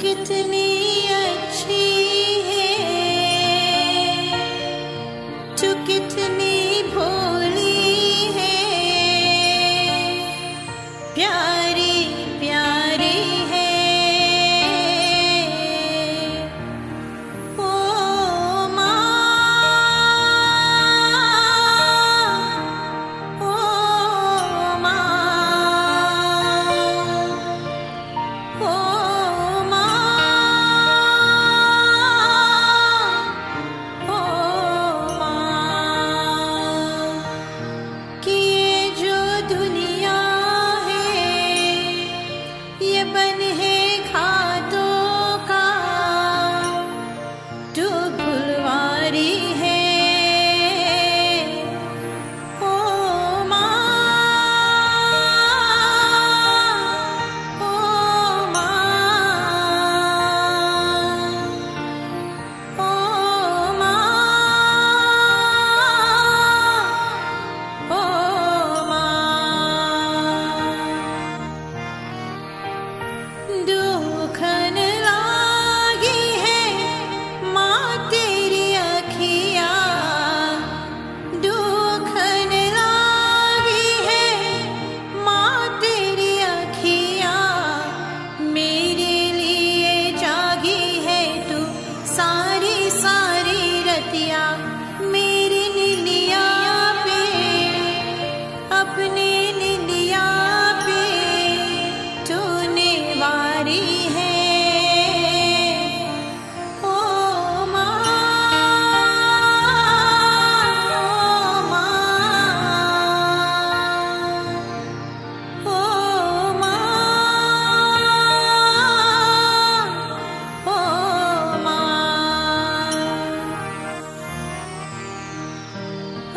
कितनी अच्छी है, तू कितनी भोली है, प्यारी प्यारी है। ओ माँ, ओ माँ, ओ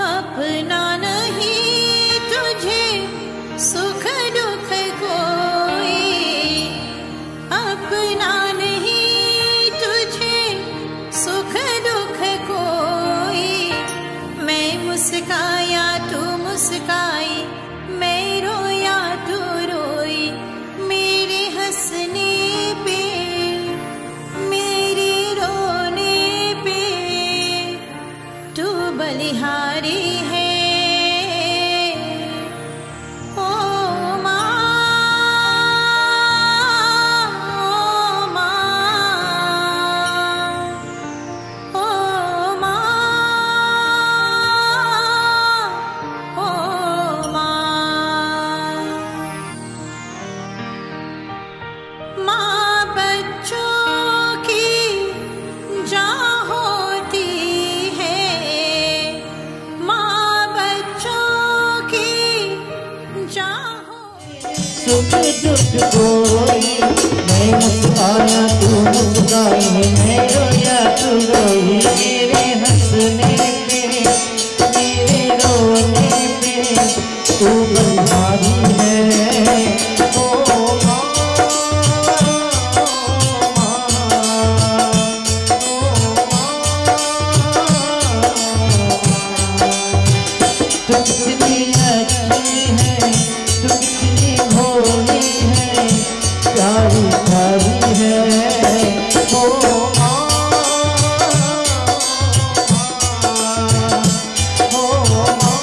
अपना नहीं तुझे सुख दुख कोई, अपना नहीं तुझे सुख दुख कोई। मैं मुस्काया तू मुस्काई, मैं रोया तू रोई, मेरे हंसने पे मेरे रोने पे तू बलिहारी है। सुख दुख कोई, मैं मुस्काया तू मुस्काई, मैं रोया तू रोई, मेरे हंसने पे मेरे रोने पे तू बलिहारी है। ओ माँ, तू कितनी अच्छी है, तू कितनी भोली है, प्यारी प्यारी है। ओ माँ, ओ माँ,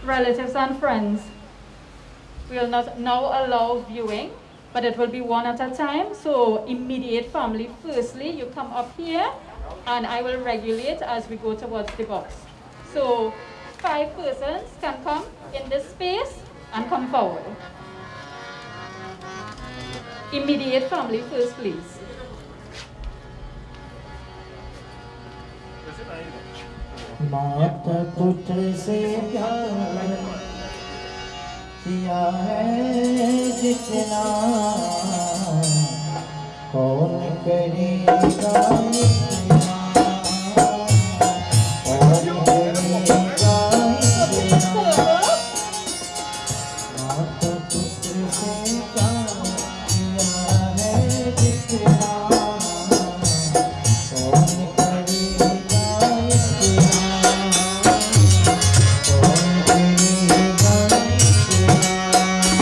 Relatives and friends, we will not now allow viewing, but it will be one at a time. So immediate family, firstly, you come up here and I will regulate as we go towards the box. So 5 persons can come in this space and come forward. Immediate family first, please. माता पुत्र से प्यार किया है जितना, कौन करेगा इतना, कौन करेगा इतना। माता पुत्र से प्यार किया है जितना, कौन करेगा इतना, कौन करेगा इतना।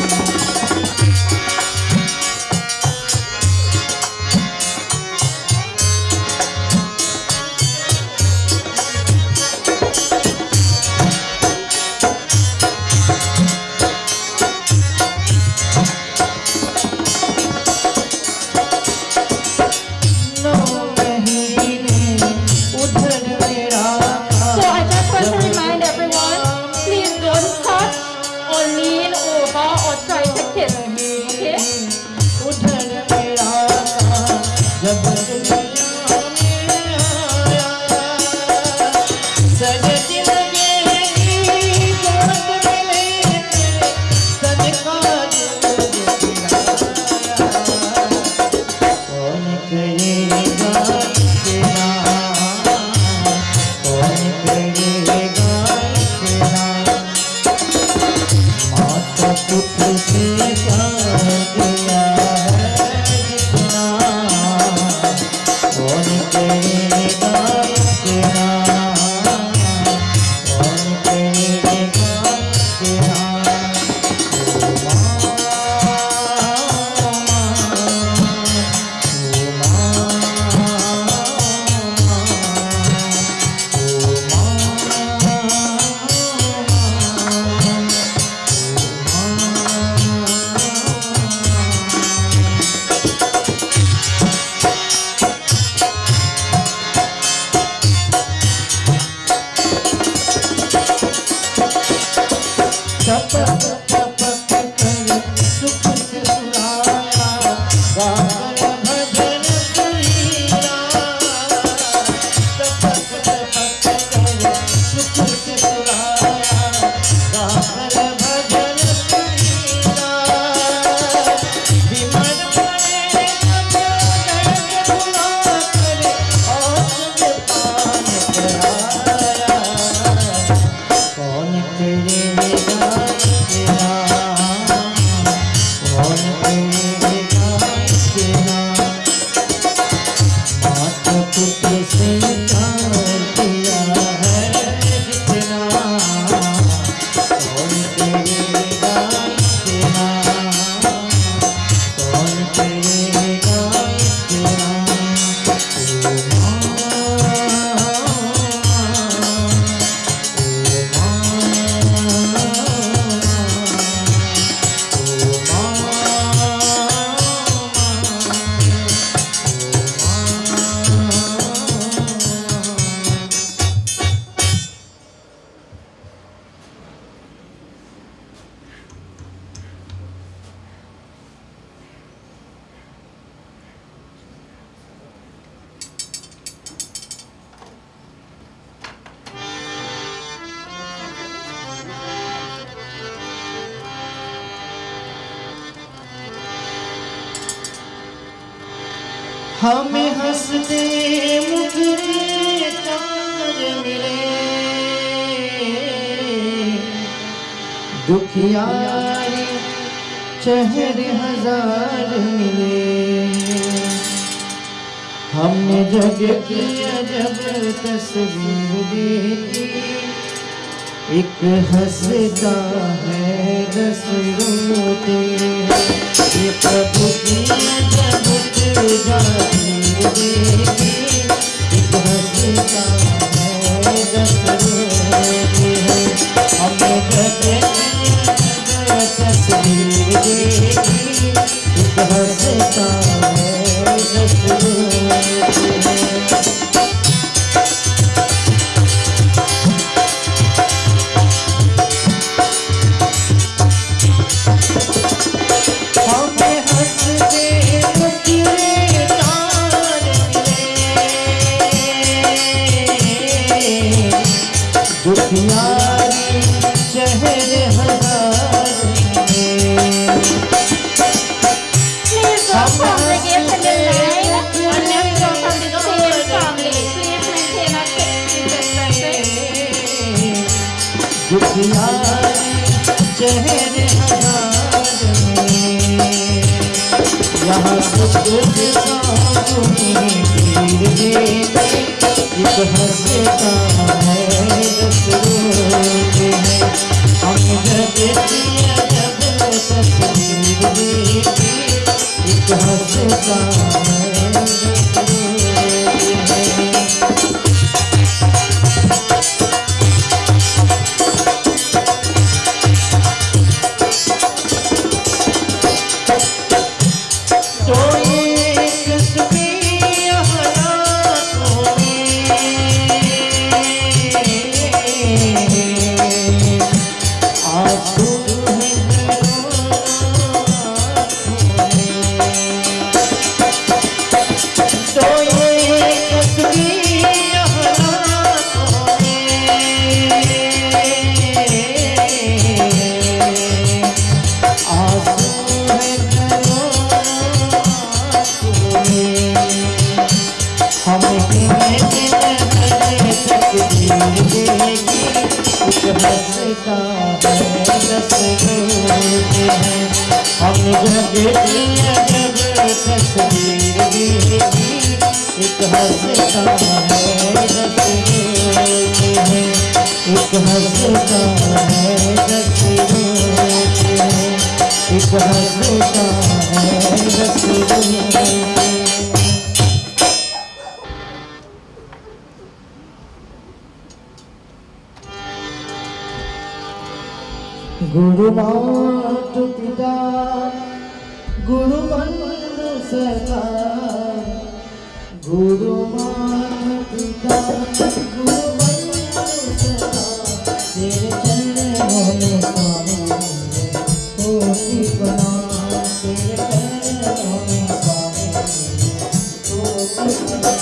हमें हंसते मुखरे चार मिले, दुखियारे चेहरे हजार मिले। हमने जग की अजब तस्वीर देखी, एक हंसता है 10 रोते। ये प्रभु की अजब तस्वीर देखी, एक हंसता है 10 रोते। हमने जग की अजब तस्वीर देखी, एक हंसता है 10 रोते। चेहरे हजार में। Please don't congregate in the line and let's go from the singing family. Please maintain a 6 feet distancing. दुखियारी चेहरे हजार में, यहाँ सुख के सामने भीड़ देते, एक हंसता है दस रोते हैं। हम जब दिया जब तस्वीर देते, एक हंसता है दस रोते हैं। हम जब दिया जब तस्वीर देगी, एक हंसता है दस रोते हैं, एक हंसता है दस रोते हैं, एक हंसता है दस रोते हैं। गुरु मातु पिता गुरु बंधु सखा, गुरु मातु पिता गुरु बंधु सखा, तेरे चरणों में स्वामी कोटि प्रणाम, तेरे चरणों में स्वामी कोटि प्रणाम।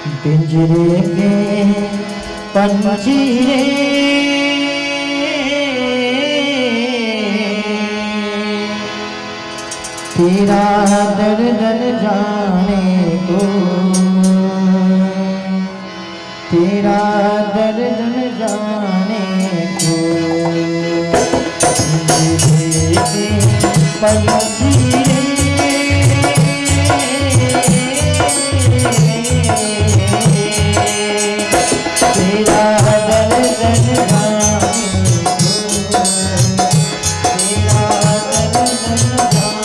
पिंजरे के पंछी रे तेरा दर्द जाने को, तेरा दर्द जाने को। पिंजरे के पंछी रे तेरा दर्द जाने को, तेरा दर्द जाने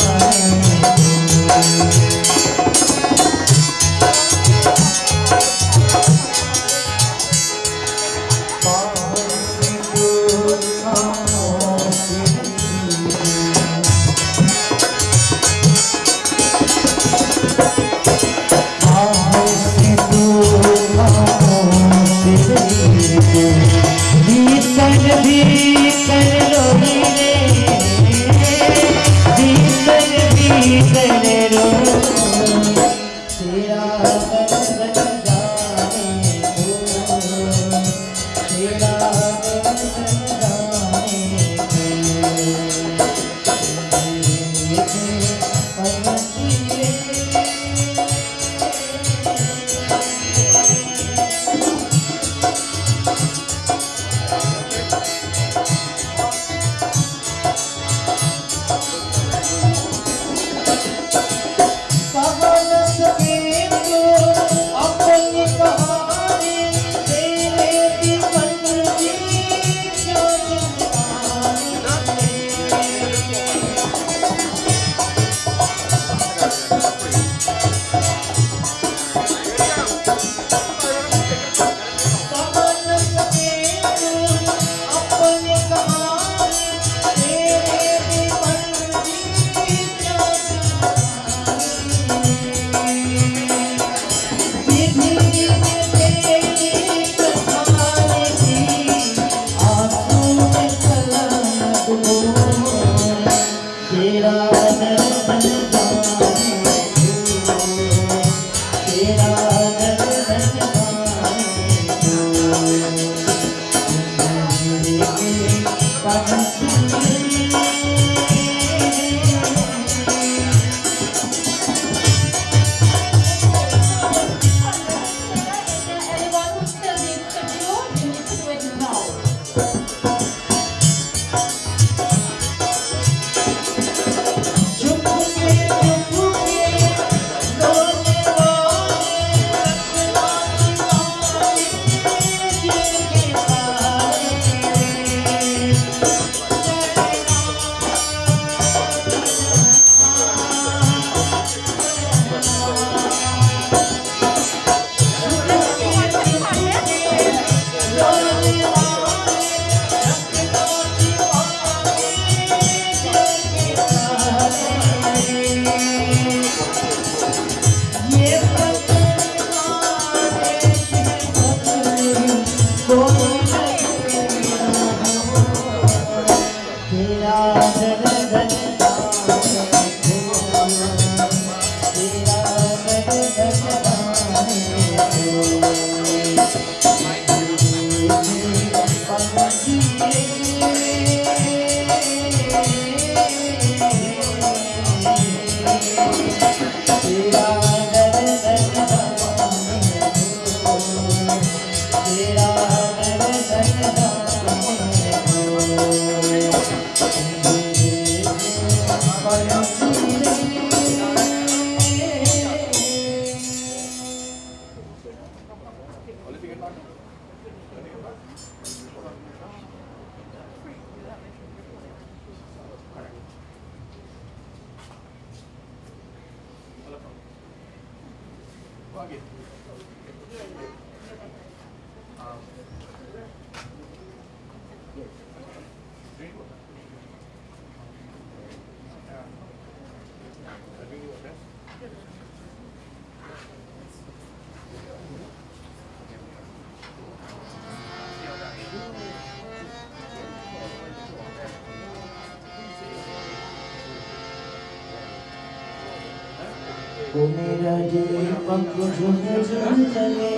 वो मेरा दीपक झुग झुग जले,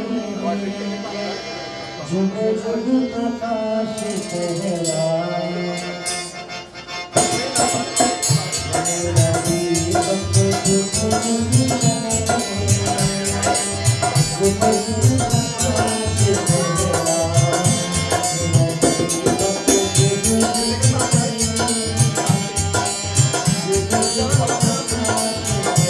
झुग झुग प्रकाश फहराए। मेरा दीपक झुग झुग जले, झुग झुग प्रकाश फहराए। मेरा दीपक झुग झुग जले, झुग झुग प्रकाश फहराए।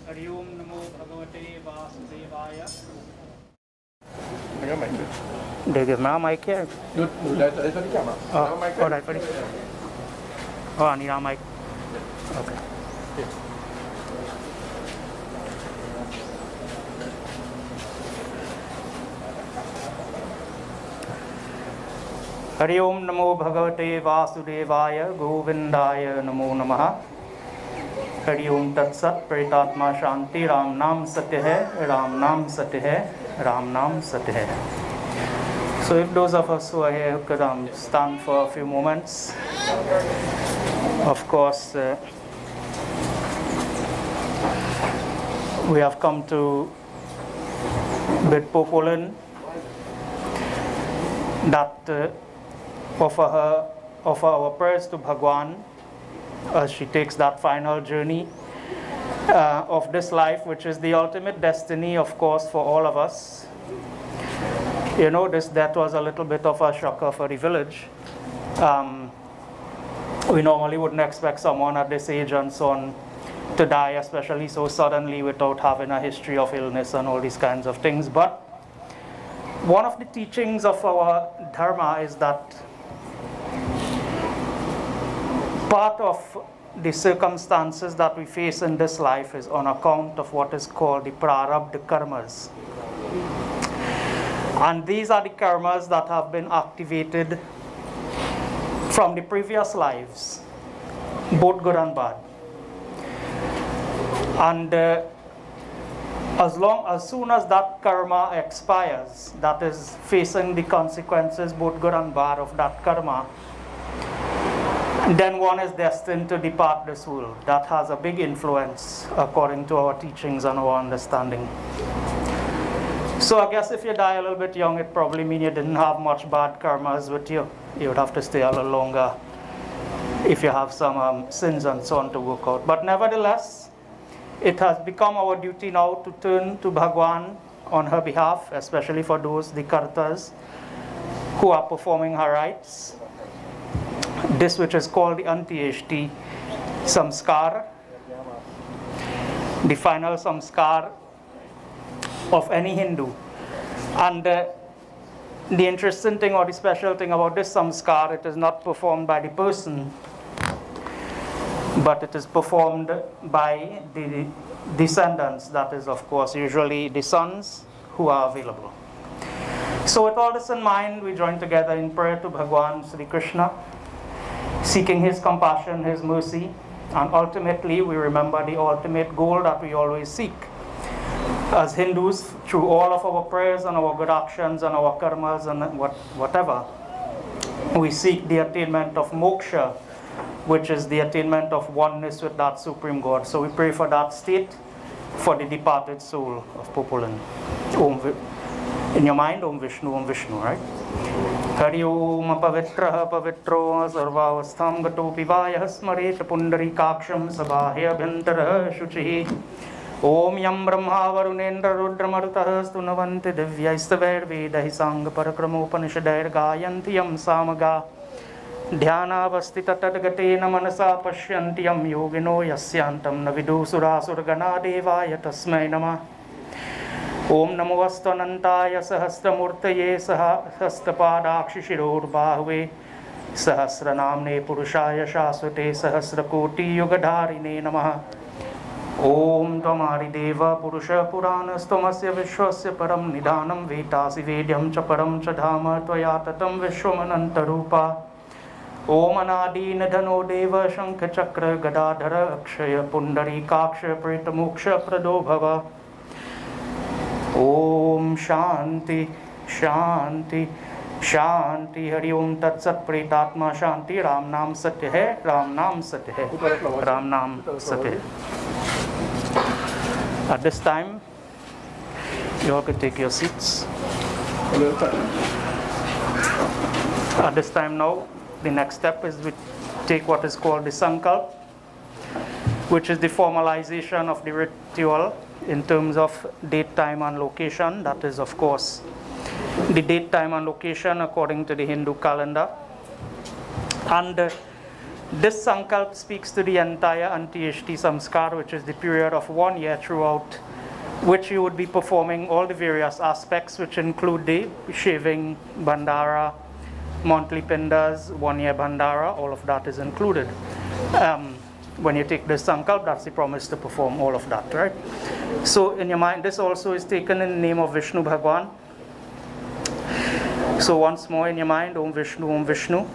हरि ओम नमो भगवते वासुदेवाय। Để được nó mic here. Đây có đi chậm ạ. Ở đây có đi. I need our mic. Okay. Hari Om Namo Bhagavate Vasudevaya Govindaya Namo Namaha. Hari Om Tat Sat Pritatma Shanti. Ram Nam Satya hai, Ram Nam Satya hai, Ram Nam Satya hai. So if those of us who are here could stand for a few moments. Of course, we have come to bid Popolin that offer our prayers to Bhagwan as she takes that final journey of this life, which is the ultimate destiny, of course, for all of us. You know, this death was a little bit of a shocker for the village. We normally wouldn't expect someone at this age and so on to die, especially so suddenly without having a history of illness and all these kinds of things. But one of the teachings of our Dharma is that part of the circumstances that we face in this life is on account of what is called the prarabdha karmas. And these are the karmas that have been activated from the previous lives, both good and bad. And as soon as that karma expires, that is facing the consequences, both good and bad, of that karma, then one is destined to depart this world. That has a big influence according to our teachings and our understanding. So I guess if you die a little bit young, it probably means you didn't have much bad karmas with you. You would have to stay a little longer if you have some sins and so on to work out. But nevertheless, it has become our duty now to turn to Bhagwan on her behalf, especially for those, the kartas, who are performing her rites. This which is called the Anthyesti Samskara, the final samskar of any Hindu. And the interesting thing or the special thing about this samskar, it is not performed by the person, but it is performed by the descendants. That is, of course, usually the sons who are available. So with all this in mind, we join together in prayer to Bhagwan Sri Krishna, seeking his compassion, his mercy, and ultimately we remember the ultimate goal that we always seek. As Hindus, through all of our prayers and our good actions and our karmas and whatever, we seek the attainment of moksha, which is the attainment of oneness with that Supreme God. So we pray for that state, for the departed soul of Popolin. In your mind, Om Vishnu, right? Hari Om Pavitraha Pavitro Sarvavastham Gato Pivaya Smaret Pundarikaksham Sabahya Bhintara Shuchihi ओम यं ब्रह्मा वरुणेन्द्र रुद्रमरुतः स्तुनवन्ति दिव्यैस्तवैर्वेदैः साङ्गपरक्रमोपनिषदैर्गायन्ति यं सामगा ध्यानावस्थिततद्गतेन मनसा पश्यन्ति यं योगिनो यस्यान्तं न विदुसुरासुरगणा देवाय तस्मै नमः। ओम नमोऽस्तनन्ताय सहस्रमूर्तये सहस्रपादाक्षिशिरोर्बाहुवे सहस्रनाम्ने पुरुषाय शाश्वते सहस्रकोटियुगधारिणे नमः। ओम त्वमादिदेव पुरुष पुराणस्त्वमस्य विश्वस्य परं निधानं वेतासि वेद्यं च परं च धाम त्वया ततं विश्वमनन्तरूपा। ओम अनादिनिधनो देव शङ्खचक्र गदाधर अक्षय पुण्डरीकाक्ष प्रेतमोक्ष प्रदो भव। ओम शांति शांति शांति। हरि ओम तत्सत। प्रेतात्मा शांति। राम नाम सत्य है, राम नाम सत्य है, राम नाम सत्य है। At this time, you all can take your seats. At this time now, the next step is we take what is called the Sankalp, which is the formalization of the ritual in terms of date, time and location. That is, of course, the date, time and location according to the Hindu calendar. And this Sankalp speaks to the entire Anthyesti Samskara, which is the period of 1 year throughout which you would be performing all the various aspects, which include the shaving, bandara, monthly pindas, 1 year bandara, all of that is included. When you take this Sankalp, that's the promise to perform all of that, right? So in your mind, this also is taken in the name of Vishnu Bhagwan. So once more in your mind, Om Vishnu, Om Vishnu,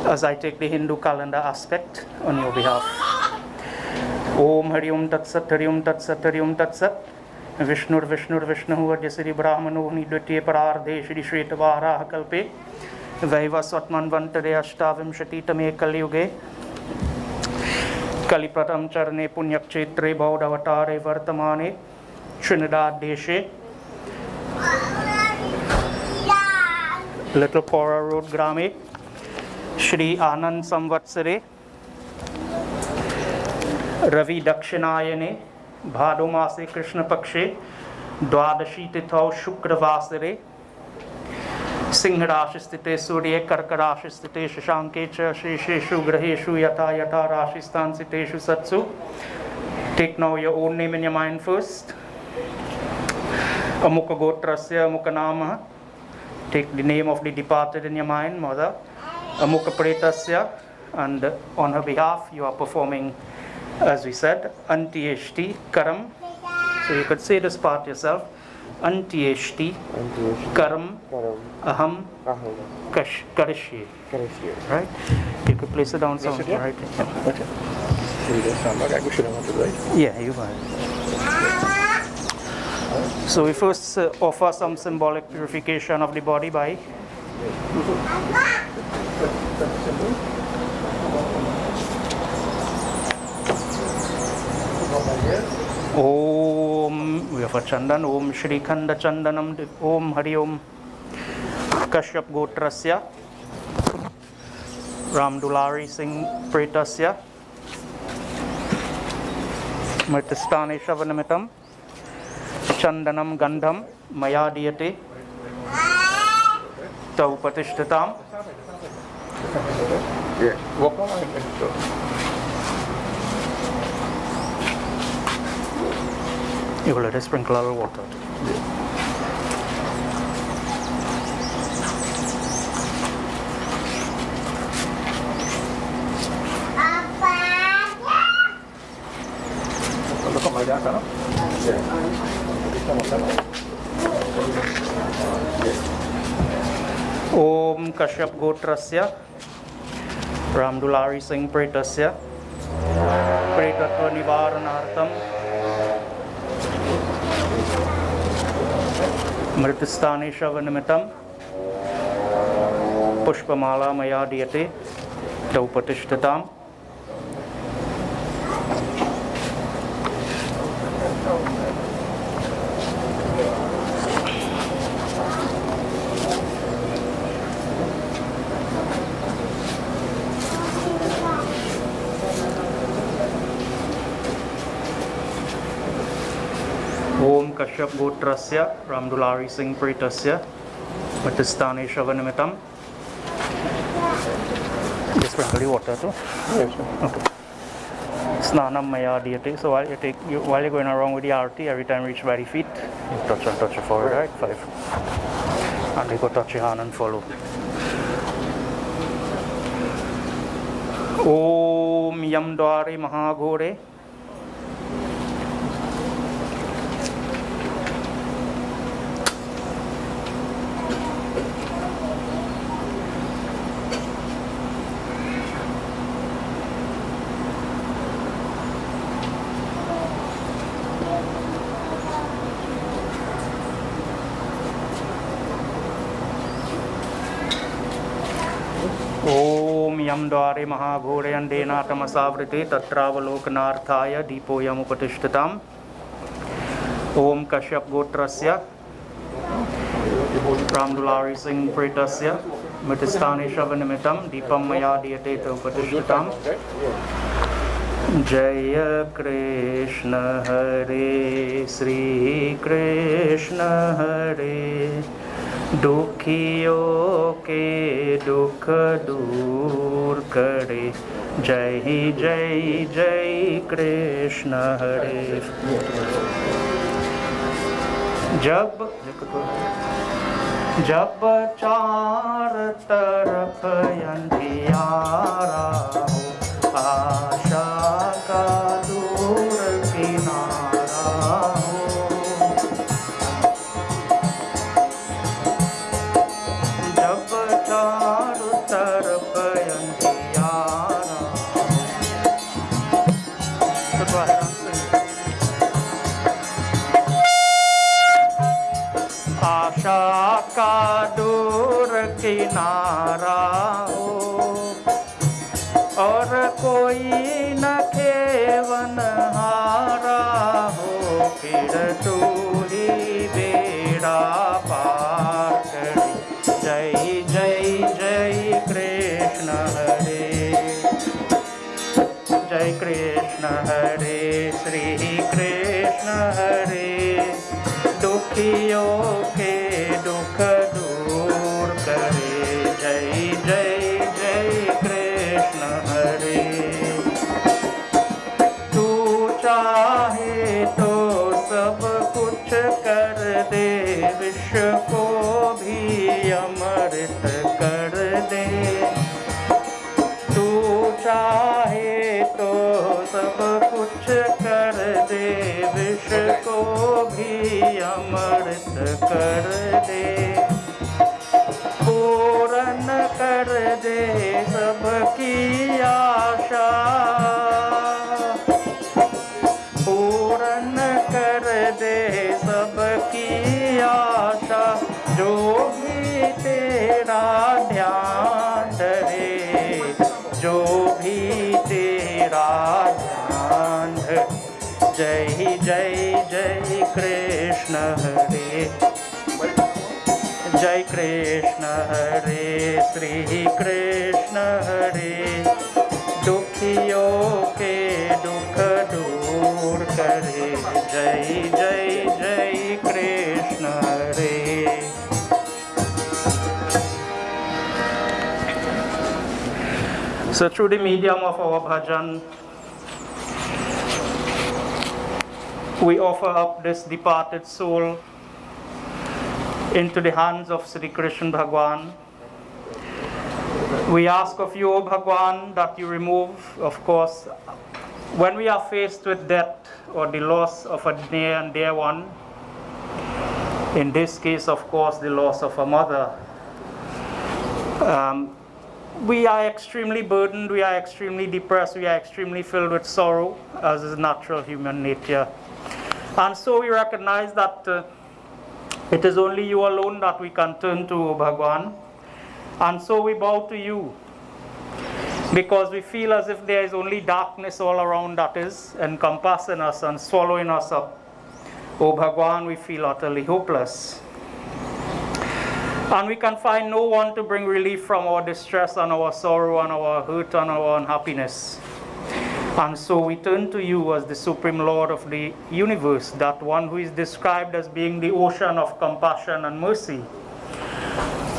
as I take the Hindu calendar aspect on your behalf. Om Hari Om Tat Sat, Hari Om Tat Sat, Hari Om Tat Sat. Vishnur Vishnur Vishnu Adya Sri Brahmano Nidvatiya Parardhe Shri Shvetavaraha Kalpe Vaiva Swatman Vantare Ashtavimshati Tame Kalyuge Kalipratam Charne Punyakshetre Baudavatare Vartamane Trinidad Deshe Little Pora Road Grame Shri Anand Samvatsare Ravi Dakshinayane भादो मासे कृष्ण पक्षे द्वादशी तिथौ शुक्रवासरे सिंह राशि स्थिते सूर्ये कर्क राशि स्थिते शशांके च शेषेषु ग्रहेषु यथा यथा राशिस्थान स्थितेषु सत्सु. Take now your own name in your mind first. Amukha gotrasya amukha nama. Take the name of the departed in your mind, mother. Amukha pretasya, and on her behalf you are performing, as we said, Anthyesti Karam. So you could say this part yourself. Anthyesti Karam Aham Karishye. Right? You could place it down somewhere. Right? Okay. Yeah, you go ahead. So we first offer some symbolic purification of the body by Om, we offer Chandan, Om Shri Khanda Chandanam, Om Hari Om Kashyap Gotrasya, Ramdoolarie Singh Pretasya, Mritistane Shavanamitam, Chandanam Gandham, Maya Diyate, Tau Patishtatam. Yeah. You will let us sprinkle a little water. Om Kashyap Gotrasya Ramdoolarie Singh Pretasya Pretatva Nivaranartham Mritistane Shavanimitam Pushpamala Maya Diyate Taupatishtatam. Om Kashyap Gotrasya Ramdoolarie Singh Pritasya Matistane Shavanimitam. Just sprinkle water too. Yes, sir. Okay. Snanam Maya Diyate. So while you're going around with the arti, every time you reach by the feet, you touch your forehead, right? 5. And you go touch your hand and follow. Om Ramdoolarie Mahagore. Om Ramdoolarie Mahagore Andena Tamasavrite Tatravalokanarthaya Deepoyam Upatishtatam. Om Kashyap Gotrasya Ramdoolarie Singh Pritasya Matistane Shavanimitam Deepam Maya Diyate Upatishtatam. Jaya Krishna Hare Sri Krishna Hare दुखियों के दुख दूर करे जय जय जय कृष्ण हरे जब जब चार तरफ अंधियारा हो आशा का दूर किनारा हो चारों तरफ अंधियारा आशा का दूर किनारा हो और कोई न खेवन हारा हो फिर तू ही बेड़ा पार करे जय जय जय कृष्ण हरे जय कृष्ण हरे श्री कृष्ण हरे दुखियों के दुख दूर करे जय जय जय कृष्ण हरे तू चाहे तो सब कुछ कर दे विश्व को भी अमृत कर दे तू चाहे तो सब कुछ कर दे विश्व को भी अमृत कर दे पूर्ण कर दे सबकी आशा पूर्ण कर दे सबकी आशा जो भी तेरा ध्यान धरे जो भी तेरा ध्यान धरे जय जय जय कृष्ण हरे जय कृष्ण हरे श्री कृष्ण हरे दुखियों के दुख दूर करे जय जय जय कृष्ण हरे So through the medium of our bhajan, we offer up this departed soul into the hands of Sri Krishna Bhagwan. We ask of you, O Bhagwan, that you remove, of course, when we are faced with death or the loss of a near and dear one, in this case, of course, the loss of a mother, we are extremely burdened, we are extremely depressed, we are extremely filled with sorrow, as is natural human nature. And so we recognize that it is only you alone that we can turn to, O Bhagwan. And so we bow to you, because we feel as if there is only darkness all around that is encompassing us and swallowing us up. O Bhagwan, we feel utterly hopeless. And we can find no one to bring relief from our distress and our sorrow and our hurt and our unhappiness. And so we turn to you as the Supreme Lord of the universe, that one who is described as being the ocean of compassion and mercy.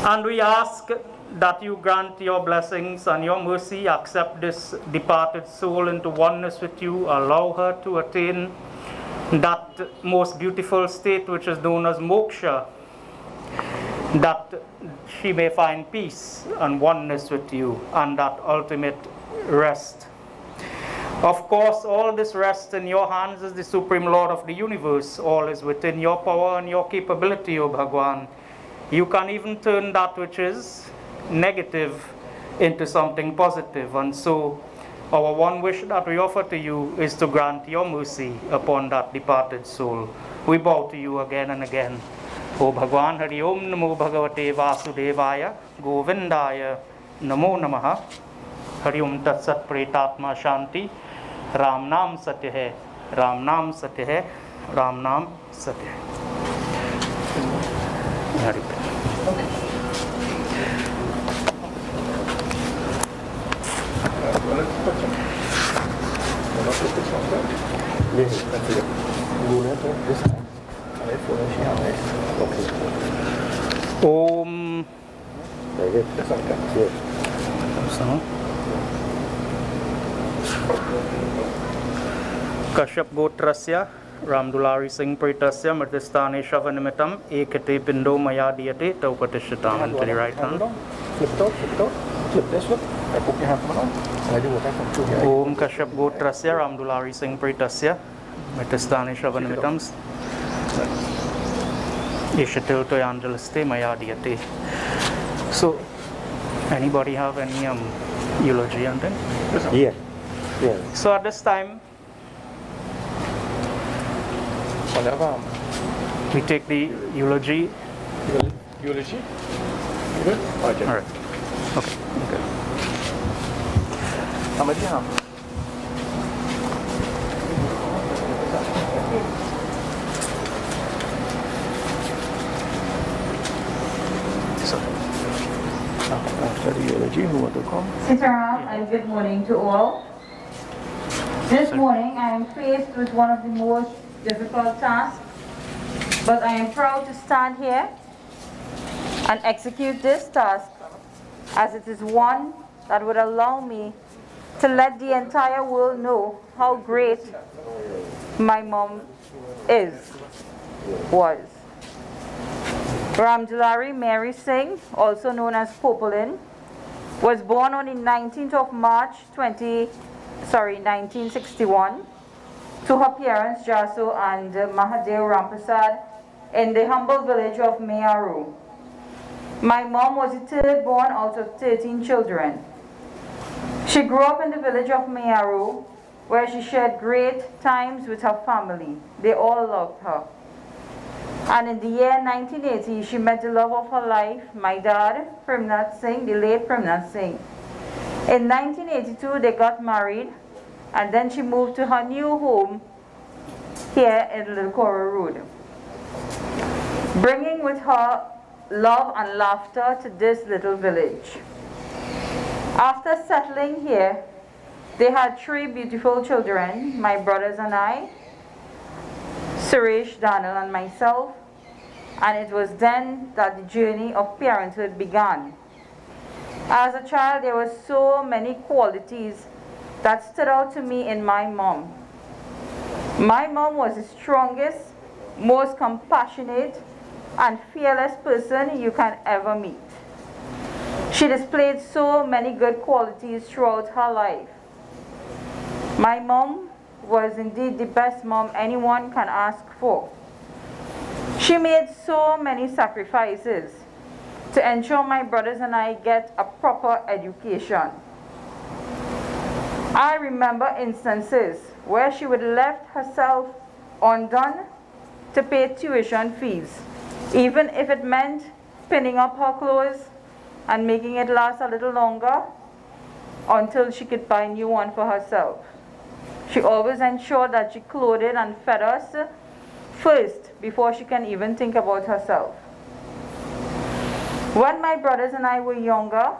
And we ask that you grant your blessings and your mercy, accept this departed soul into oneness with you, allow her to attain that most beautiful state which is known as moksha, that she may find peace and oneness with you and that ultimate rest. Of course, all this rests in your hands as the Supreme Lord of the universe. All is within your power and your capability, O Bhagwan. You can even turn that which is negative into something positive. And so, our one wish that we offer to you is to grant your mercy upon that departed soul. We bow to you again and again. O Bhagwan, Hari Om Namo Bhagavate Vasudevaya, Govindaya Namo Namaha. Hari Om Tat Sat Pretatma Shanti. Ram नाम सत्य है, राम नाम सत्य है, राम नाम सत्य है. ओम Kashyap Gotrasya Ramdoolarie Singh Pritasya Mrtistane Shavanimitam Ekate Pindo Maya Diyate Taupatishatam. And to the right hand. Flip it out, flip this, look. I put your hand from on. And I do what I come to here. Om Kashyap Gotrasya Ramdoolarie Singh Pritasya Mrtistane Shavanimitam Ishatil Toyanjalaste Maya Diyate. So, anybody have any eulogy and then? Yeah. Yeah. So at this time, we take the eulogy. Eulogy? Good? Okay. All right. Okay. Okay. How much do you have? So, after the eulogy, who want to come? Sitaram, and good morning to all. This morning I am faced with one of the most difficult tasks, but I am proud to stand here and execute this task, as it is one that would allow me to let the entire world know how great my mom was. Ramdoolarie Mary Singh, also known as Popelin, was born on the 19th of March 1961 to her parents Jaso and Mahadev Ramprasad in the humble village of Meyaru. My mom was the third born out of 13 children. She grew up in the village of Meyaru, where she shared great times with her family. They all loved her. And in the year 1980, she met the love of her life, my dad, Premnath Singh, the late Premnath Singh. In 1982, they got married, and then she moved to her new home here in Little Cora Road, bringing with her love and laughter to this little village. After settling here, they had 3 beautiful children, my brothers and I, Suresh, Daniel, and myself, and it was then that the journey of parenthood began. As a child, there were so many qualities that stood out to me in my mom. My mom was the strongest, most compassionate, and fearless person you can ever meet. She displayed so many good qualities throughout her life. My mom was indeed the best mom anyone can ask for. She made so many sacrifices to ensure my brothers and I get a proper education. I remember instances where she would left herself undone to pay tuition fees, even if it meant pinning up her clothes and making it last a little longer until she could buy a new one for herself. She always ensured that she clothed and fed us first before she can even think about herself. When my brothers and I were younger,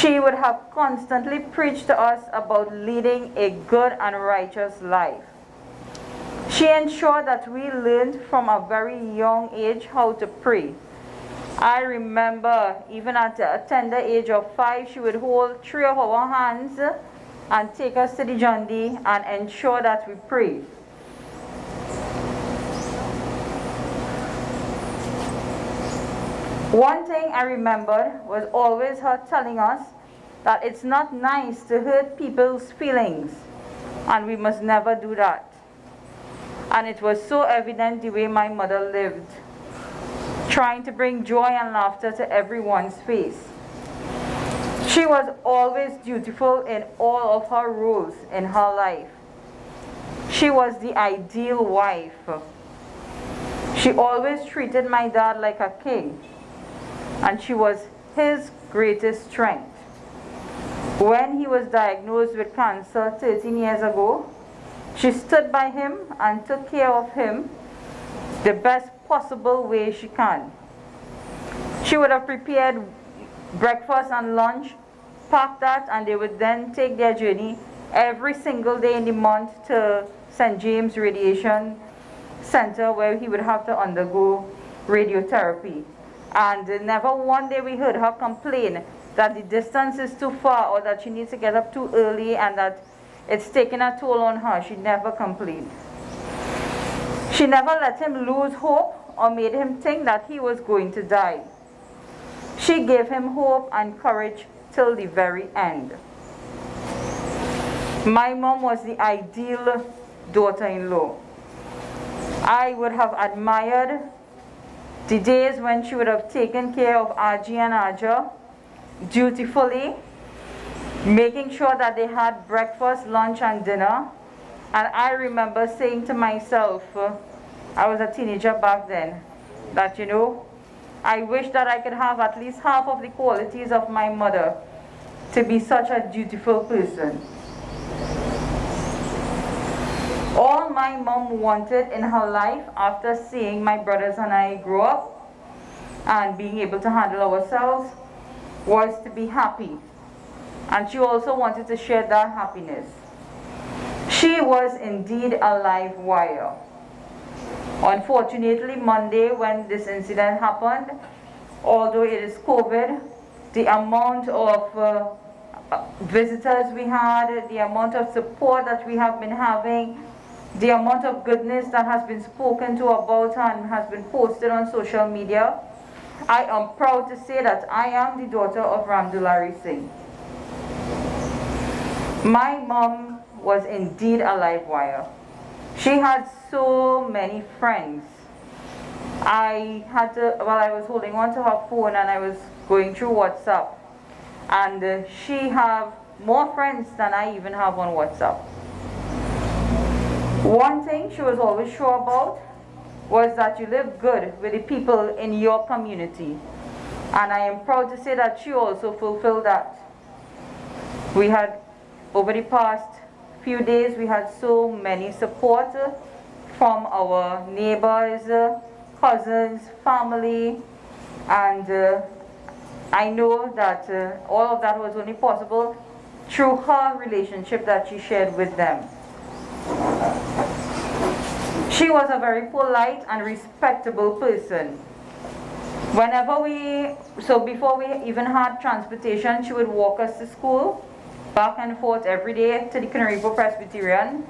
She would have constantly preached to us about leading a good and righteous life. She ensured that we learned from a very young age how to pray. I remember even at a tender age of 5, she would hold 3 of our hands and take us to the Jandi and ensure that we prayed. One thing I remembered was always her telling us that it's not nice to hurt people's feelings, and we must never do that. And it was so evident the way my mother lived, trying to bring joy and laughter to everyone's face. She was always dutiful in all of her roles in her life. She was the ideal wife. She always treated my dad like a king, and she was his greatest strength. When he was diagnosed with cancer 13 years ago, she stood by him and took care of him the best possible way she can. She would have prepared breakfast and lunch, packed that, and they would then take their journey every single day in the month to St. James Radiation Center, where he would have to undergo radiotherapy. And never one day we heard her complain that the distance is too far or that she needs to get up too early and that it's taking a toll on her. She never complained. She never let him lose hope or made him think that he was going to die. She gave him hope and courage till the very end. My mom was the ideal daughter-in-law. I would have admired the days when she would have taken care of Aji and Aja dutifully, making sure that they had breakfast, lunch, and dinner. And I remember saying to myself, I was a teenager back then, that, you know, I wish that I could have at least half of the qualities of my mother to be such a dutiful person. All my mom wanted in her life after seeing my brothers and I grow up and being able to handle ourselves was to be happy. And she also wanted to share that happiness. She was indeed a live wire. Unfortunately, Monday when this incident happened, although it is COVID, the amount of visitors we had, the amount of support that we have been having, the amount of goodness that has been spoken to about her and has been posted on social media, I am proud to say that I am the daughter of Ramdoolarie Singh. My mom was indeed a live wire. She had so many friends. I had to, well, I was holding on to her phone and I was going through WhatsApp, and she had more friends than I even have on WhatsApp. One thing she was always sure about was that you live good with the people in your community. And I am proud to say that she also fulfilled that. We had, over the past few days, we had so many support from our neighbors, cousins, family, and I know that all of that was only possible through her relationship that she shared with them. She was a very polite and respectable person. Before we even had transportation, she would walk us to school, back and forth every day to the Canaripo Presbyterian,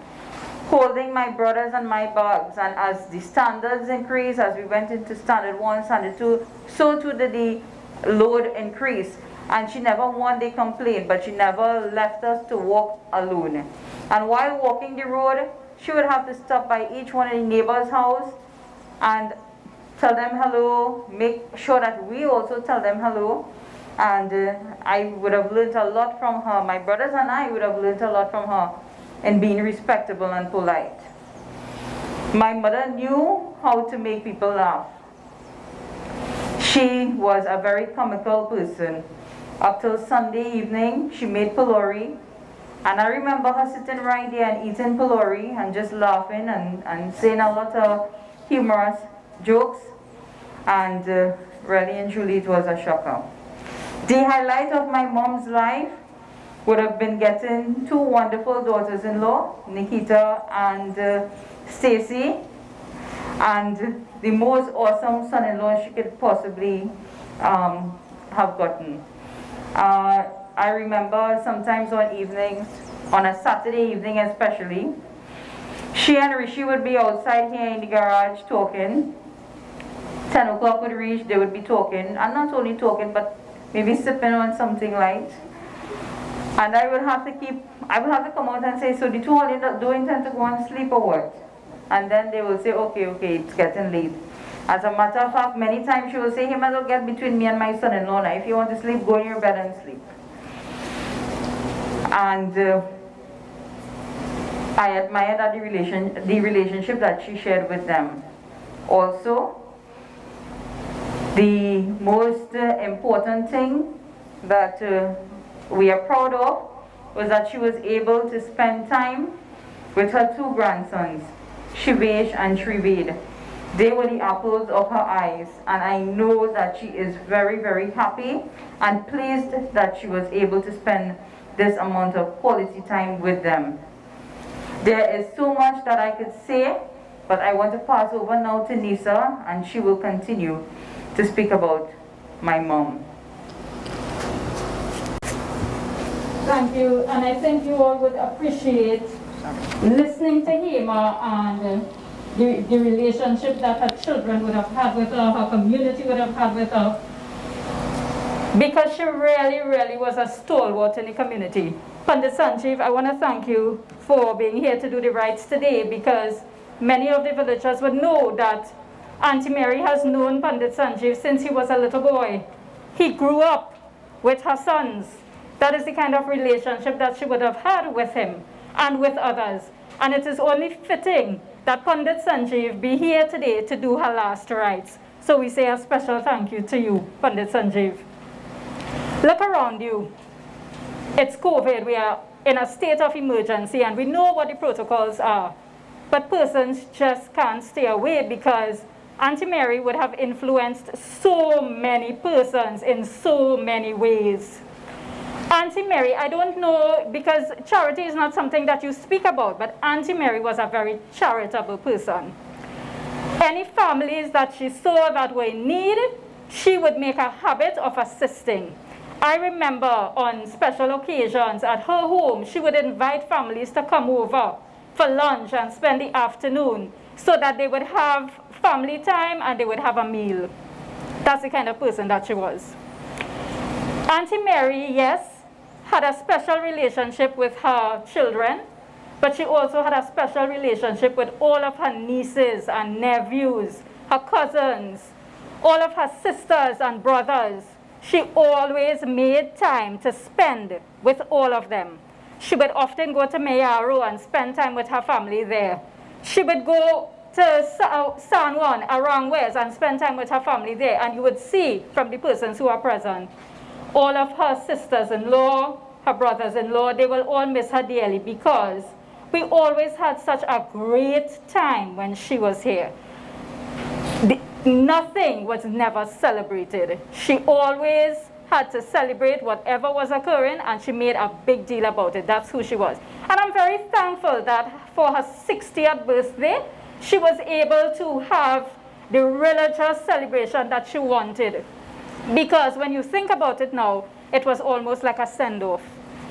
holding my brothers and my bags. And as the standards increased, as we went into standard 1, standard 2, so too did the load increase. And she never one day complained, but she never left us to walk alone. And while walking the road, she would have to stop by each one of the neighbors' house and tell them hello, make sure that we also tell them hello. And I would have learned a lot from her. My brothers and I would have learned a lot from her in being respectable and polite. My mother knew how to make people laugh. She was a very comical person. Up till Sunday evening, she made pulori. And I remember her sitting right there and eating pulori and just laughing and saying a lot of humorous jokes. And really and truly, it was a shocker. The highlight of my mom's life would have been getting two wonderful daughters-in-law, Nikita and Stacy, and the most awesome son-in-law she could possibly have gotten. I remember sometimes on evenings, on a Saturday evening especially, she and Rishi would be outside here in the garage talking. 10 o'clock would reach, they would be talking, and not only talking, but maybe sipping on something light. And I would have to come out and say, so the two of you don't intend to go and sleep or what? And then they will say, okay, it's getting late. As a matter of fact, many times she will say, he might get between me and my son-in-law now. If you want to sleep, go in your bed and sleep. And I admire that the relationship that she shared with them. Also, the most important thing that we are proud of was that she was able to spend time with her two grandsons, Shivesh and Shrived. They were the apples of her eyes, and I know that she is very, very happy and pleased that she was able to spend this amount of quality time with them. There is so much that I could say, but I want to pass over now to Nisa, and she will continue to speak about my mom. Thank you, and I think you all would appreciate listening to Hema and the relationship that her children would have had with her community would have had with her, because she really, really was a stalwart in the community. Pandit Sanjeev, I want to thank you for being here to do the rites today, because many of the villagers would know that Auntie Mary has known Pandit Sanjeev since he was a little boy. He grew up with her sons. That is the kind of relationship that she would have had with him and with others. And it is only fitting that Pandit Sanjeev be here today to do her last rites. So we say a special thank you to you, Pandit Sanjeev. Look around you. It's COVID. We are in a state of emergency, and we know what the protocols are. But persons just can't stay away, because Auntie Mary would have influenced so many persons in so many ways. Auntie Mary, I don't know, because charity is not something that you speak about, but Auntie Mary was a very charitable person. Any families that she saw that were in need, she would make a habit of assisting. I remember on special occasions at her home, she would invite families to come over for lunch and spend the afternoon so that they would have family time and they would have a meal. That's the kind of person that she was. Auntie Mary, yes, had a special relationship with her children, but she also had a special relationship with all of her nieces and nephews, her cousins, all of her sisters and brothers. She always made time to spend with all of them. She would often go to Mayaro and spend time with her family there. She would go to San Juan, Arangwes, and spend time with her family there. And you would see from the persons who are present, all of her sisters-in-law, her brothers-in-law, they will all miss her dearly, because we always had such a great time when she was here. Nothing was never celebrated. She always had to celebrate whatever was occurring, and she made a big deal about it. That's who she was. And I'm very thankful that for her 60th birthday, she was able to have the religious celebration that she wanted. Because when you think about it now, it was almost like a send-off.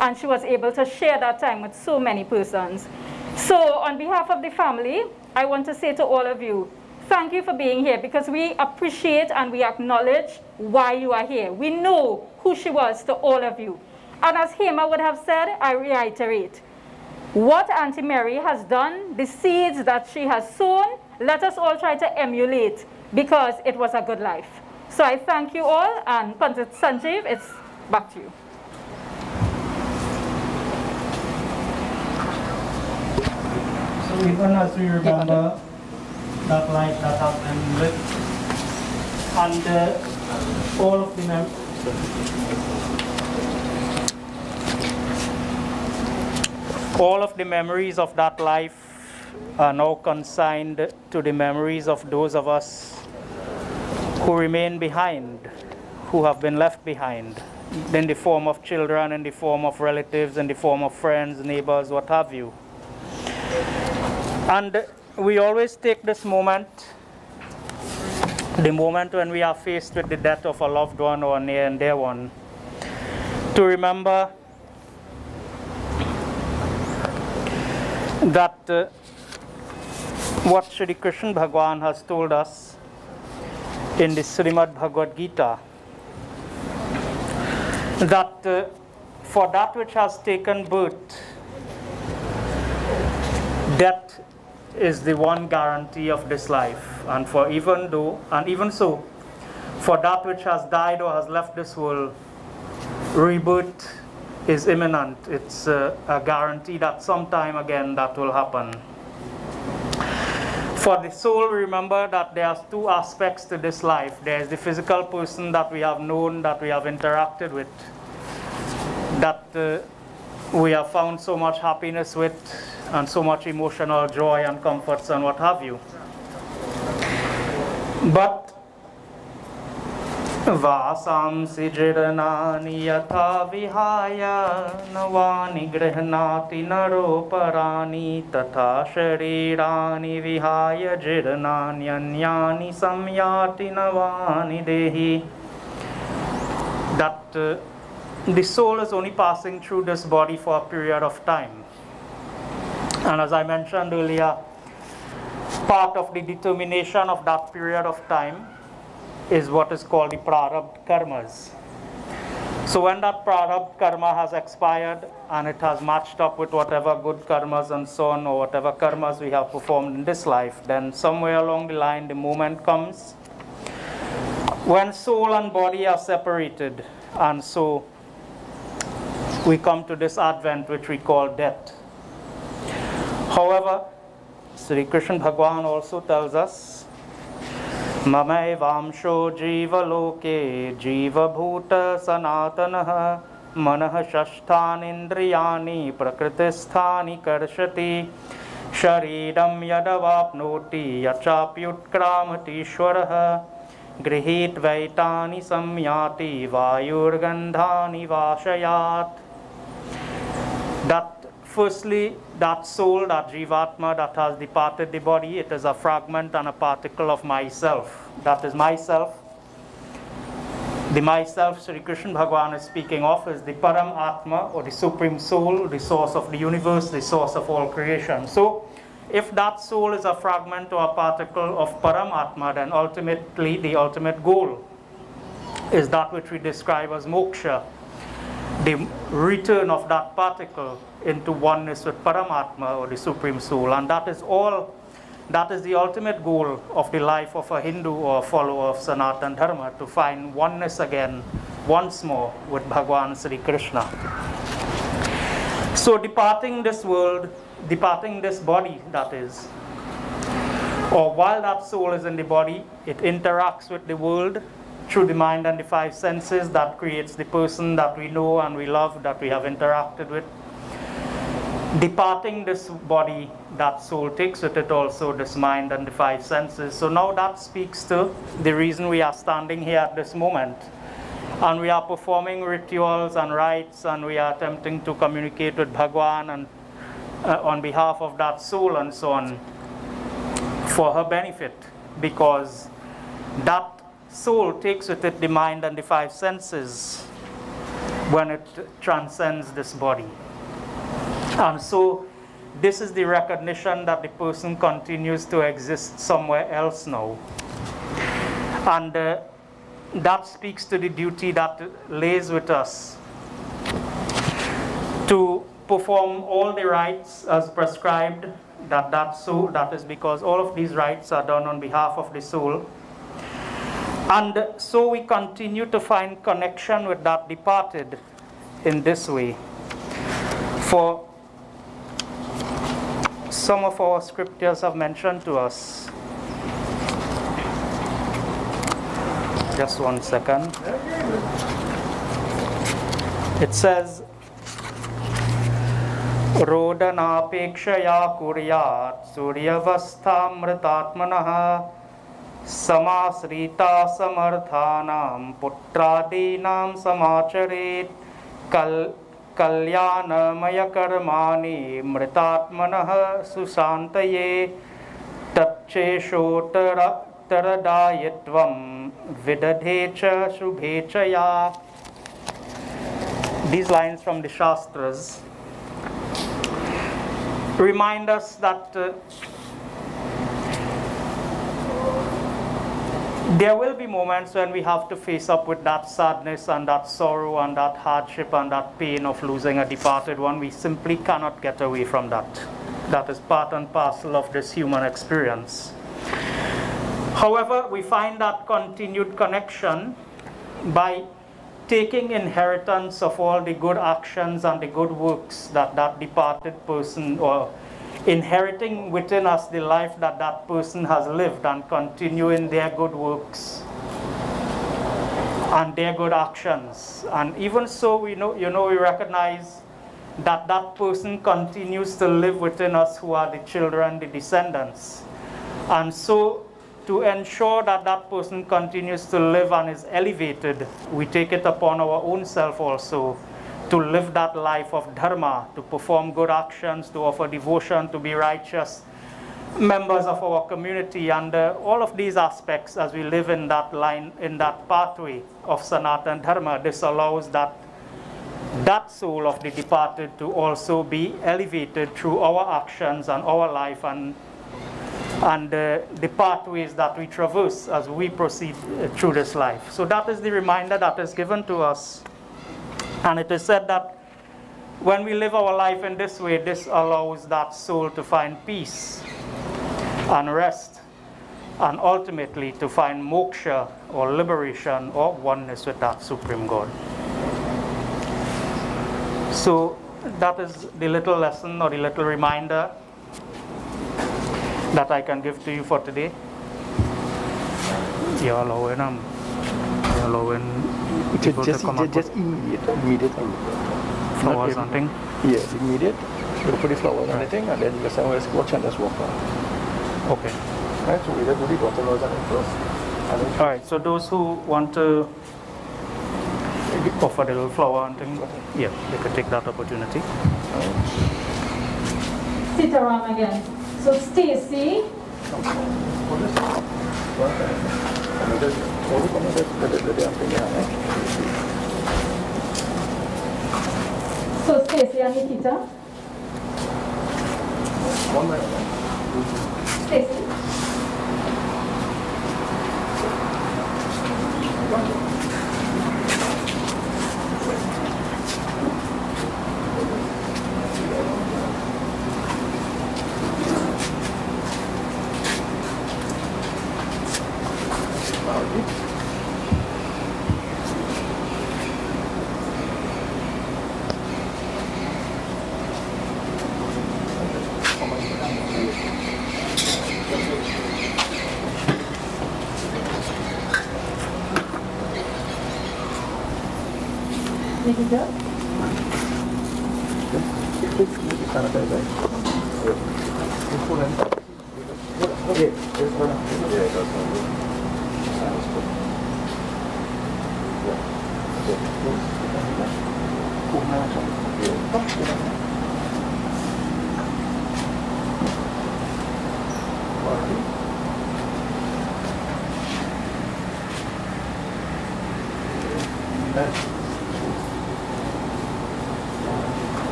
And she was able to share that time with so many persons. So on behalf of the family, I want to say to all of you, thank you for being here, because we appreciate and we acknowledge why you are here. We know who she was to all of you. And as Hema would have said, I reiterate, what Auntie Mary has done, the seeds that she has sown, let us all try to emulate, because it was a good life. So I thank you all, and Pandit Sanjeev, it's back to you. So even as we remember that life that has been lived, and all of the memories of that life are now consigned to the memories of those of us who remain behind, who have been left behind. in the form of children, in the form of relatives, in the form of friends, neighbors, what have you. And we always take this moment, the moment when we are faced with the death of a loved one or a near and dear one, to remember that what Shri Krishna Bhagwan has told us in the Srimad Bhagavad Gita, that for that which has taken birth, death is the one guarantee of this life, and even so, for that which has died or has left this world, rebirth is imminent. It's a guarantee that sometime again that will happen. For the soul, remember that there are two aspects to this life. There is the physical person that we have known, that we have interacted with, that we have found so much happiness with, and so much emotional joy and comforts and what have you. But Vasamsi jiranani yatha vihaya navani grihnati naroparani tatha sharirani vihaya jiranani anyani samyati navani dehi. That the soul is only passing through this body for a period of time. And as I mentioned earlier, part of the determination of that period of time is what is called the prarabdha karmas. So when that prarabdha karma has expired and it has matched up with whatever good karmas and so on, or whatever karmas we have performed in this life, then somewhere along the line the moment comes when soul and body are separated, and so we come to this advent which we call death. However, Sri Krishna Bhagwan also tells us, Mamai Vamsho Jiva Loke Jiva Bhuta Sanatanaha Manah Shashthan Indriyani Prakritisthani Karshati Sharidam Yadavapnoti Yachapyutkramati Shwaraha Grihit Vaitani Samyati Vayurgandhani Vashayat. That firstly, that soul, that Jivatma that has departed the body, it is a fragment and a particle of myself. That is myself. The myself Sri Krishna Bhagwan is speaking of is the Param Atma, or the Supreme Soul, the source of the universe, the source of all creation. So, if that soul is a fragment or a particle of Param Atma, then ultimately the ultimate goal is that which we describe as moksha, the return of that particle into oneness with Paramatma, or the Supreme Soul. And that is all, that is the ultimate goal of the life of a Hindu or a follower of Sanatana Dharma, to find oneness again, once more, with Bhagwan Sri Krishna. So departing this world, departing this body, that is, or while that soul is in the body, it interacts with the world through the mind and the five senses. That creates the person that we know and we love, that we have interacted with. Departing this body, that soul takes with it also this mind and the five senses. So now that speaks to the reason we are standing here at this moment. And we are performing rituals and rites, and we are attempting to communicate with Bhagwan and on behalf of that soul and so on, for her benefit, because that soul takes with it the mind and the five senses when it transcends this body. And so this is the recognition that the person continues to exist somewhere else now. And that speaks to the duty that lays with us to perform all the rites as prescribed, that is because all of these rites are done on behalf of the soul. And so we continue to find connection with that departed in this way. For some of our scriptures have mentioned to us. Just one second. It says, Rodanapekshaya kuryat suryavasthamritatmanaha समाश्रिता समर्थानां पुत्रादीनां समाचरेत् कल्याणमयकर्माणि मृतात्मनः सुशान्तये तच्चेषोत्तरदायित्वं विदधे च शुभे च या. These lines from the Shastras remind us that there will be moments when we have to face up with that sadness and that sorrow and that hardship and that pain of losing a departed one. We simply cannot get away from that. That is part and parcel of this human experience. However, we find that continued connection by taking inheritance of all the good actions and the good works that that departed person, or inheriting within us the life that that person has lived, and continuing their good works and their good actions. And even so, we recognize that that person continues to live within us, who are the children, the descendants. And so, to ensure that that person continues to live and is elevated, we take it upon our own self also to live that life of dharma, to perform good actions, to offer devotion, to be righteous members of our community, and all of these aspects as we live in that line, in that pathway of Sanatana Dharma. This allows that soul of the departed to also be elevated through our actions and our life and the pathways that we traverse as we proceed through this life. So that is the reminder that is given to us. And it is said that when we live our life in this way, this allows that soul to find peace and rest, and ultimately to find moksha, or liberation, or oneness with that Supreme God. So that is the little lesson, or the little reminder that I can give to you for today. You're allowing people to come up just immediate flowers and things? Yes, immediate. You put the flowers and everything, and then you can say, let's watch and just walk on. Okay. Right, so we just do the bottle and first. All right, so those who want to offer the little flower and thing, yeah, they could take that opportunity. Sitaram again. So Stacy. So Stacy and Nikita. Stacy. Nikita.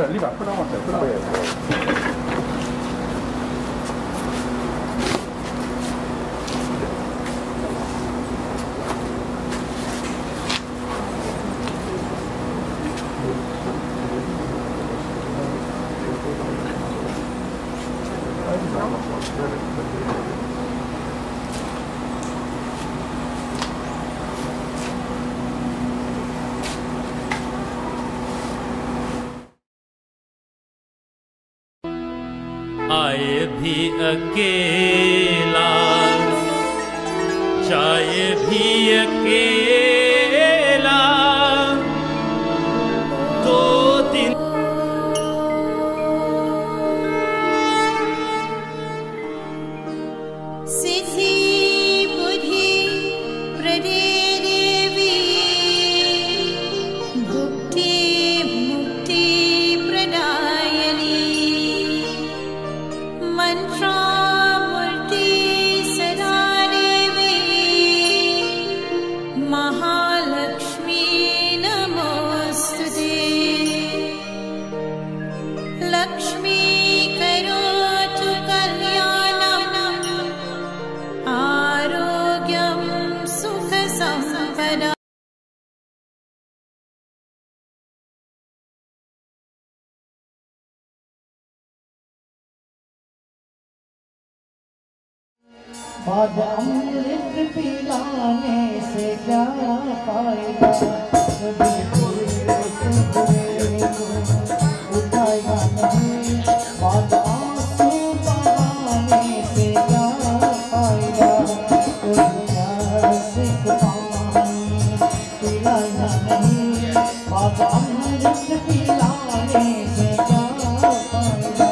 Leave it, put on one side, put on. आए भी अकेला जाए भी अकेला 2 दिन सिद्धि बुद्धि प्रदे देवी भुक्ति मुक्ति प्रदायिनी मंत्रामूर्ति सदा देवी महालक्ष्मी नमोस्तुते लक्ष्मी करोतु कल्याणम् आरोग्यं सुख संपदा बाद अमृत पिलाने से क्या फायदा कभी उठाएगा नहीं बाद आंसू बहाने से क्या फायदा से पानी पिलाना नहीं बाद अमृत पिलाने से क्या फायदा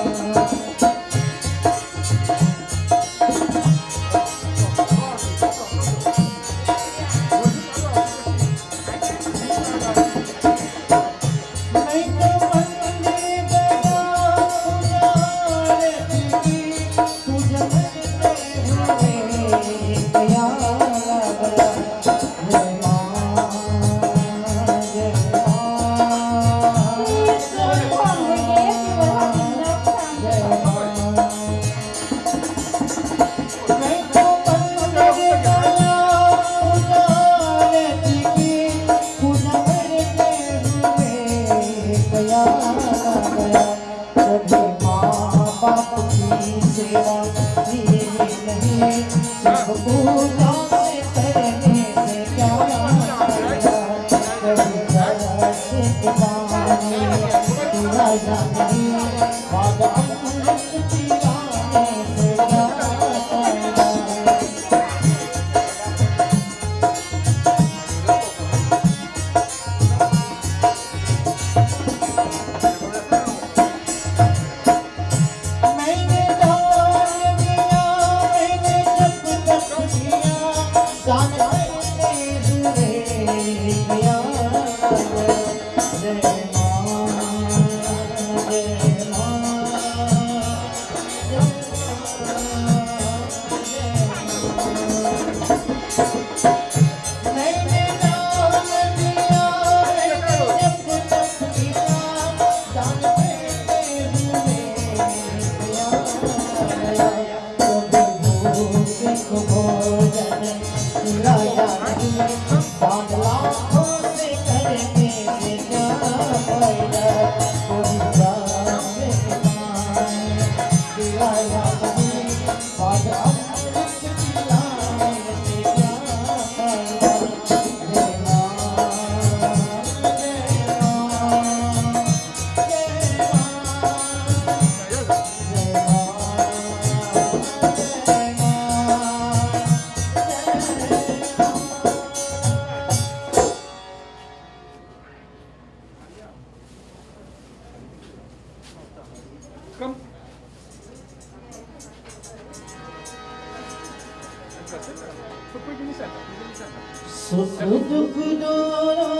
सुख दुख दोनों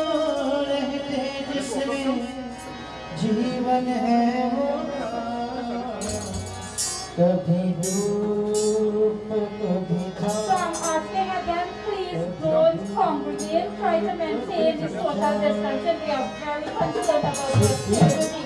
रहते जिसमें जीवन है वो कभी धूप कभी So I'm asking again, please don't congregate. Try to maintain the social distancing. We are very concerned about your safety.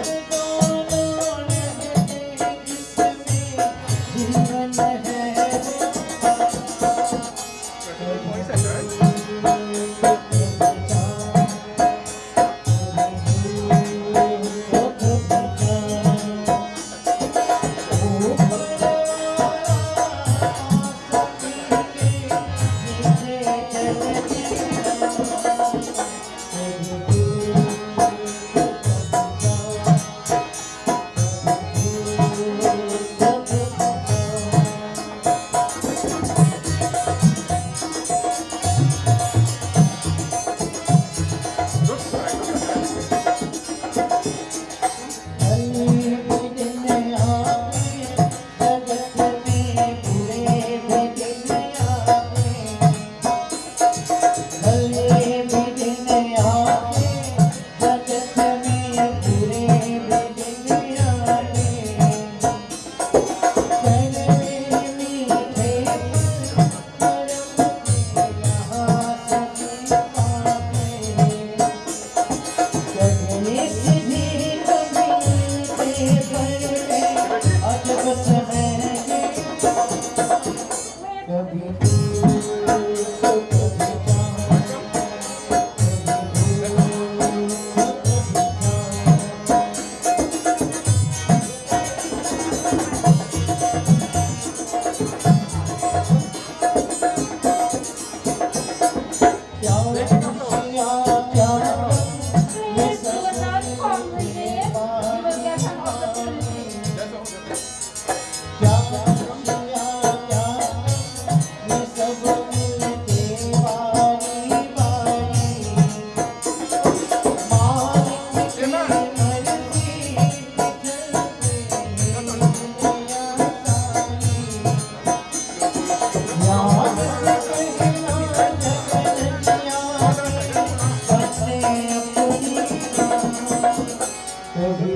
Hare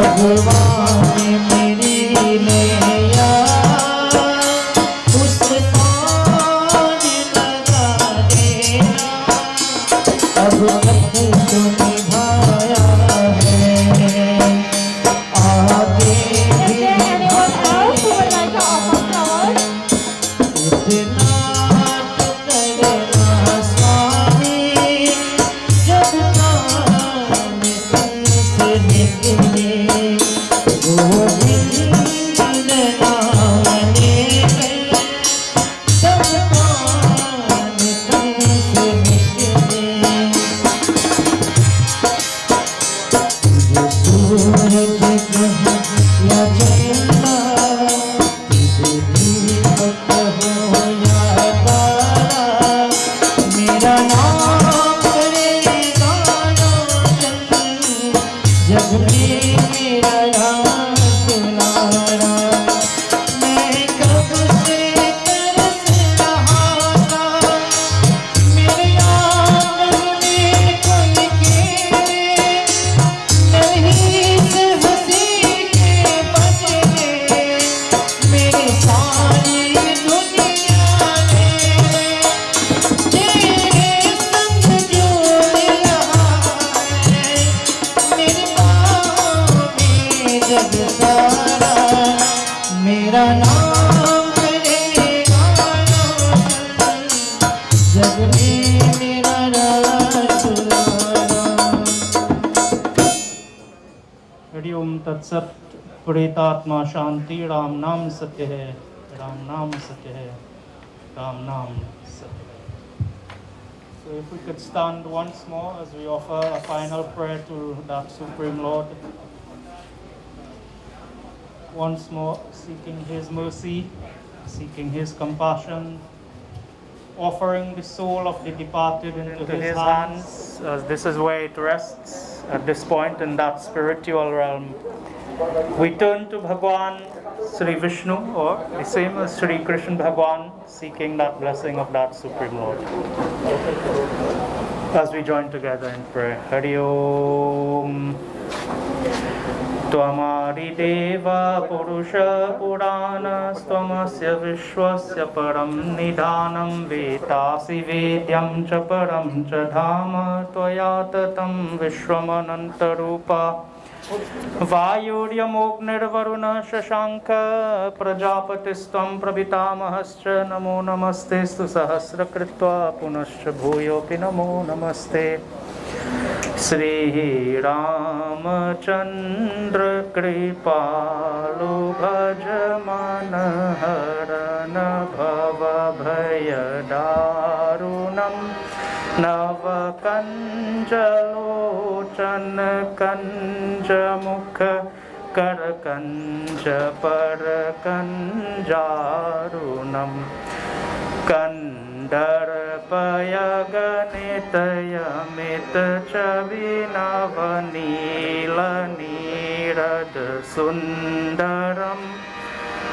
भगवान मेरी नैया उस पार लगा देना, अब तक तो निभाया है, आगे भी निभाएगा, इतना तो करना स्वामी, जब काम से निकले गोविंद नाने में, जब काम से निकले सूरज ग्रह या चंदा, दीपक हो या तारा, मेरा नाम करेगा रोशन, जग में मेरा नाम दुलारा। मैं कब से तरस रहा था, मेरे आंगन में कोई खेले, नहीं से हंसी के बदले, मेरी सारी दुनिया ने तेरे संग जोड़ रहा है, मेरी बाहों में जग सारा, मेरा नाम करेगा रोशन, जग में मेरा राज दुलारा। हरि ओम तत्सत। प्रेतात्मा शांति। राम नाम सत्य है, राम नाम सत्य है, राम नाम सत्य है। So if we could stand once more as we offer a final prayer to that Supreme Lord, once more seeking His mercy, seeking His compassion, offering the soul of the departed into His hands, as this is where it rests at this point in that spiritual realm. We turn to Bhagwan Sri Vishnu, or the same as Sri Krishna Bhagwan, seeking that blessing of that Supreme Lord. As we join together in prayer. Hari Om. Tvamari Deva Purusha Purana Stvamasya Vishwasya Param Nidhanam Vetasi Vedyam Cha Param Cha Dhama Tvaya Tatam Vishwamanantarupa Vayuryamognirvaruna Shashanka Prajapatistvam Prapitamahascha Namo Namastestu Sahasrakritva Punascha Bhuyopi Namo Namaste. Shri Ramachandra Kripalu Bhajamana Harana Bhava Bhayadarunam Navakanjalochana Kanjamukha Karakanja Parakanjarunam Kandarpaya Ganitaya Mita Chavinava Nirad Sundaram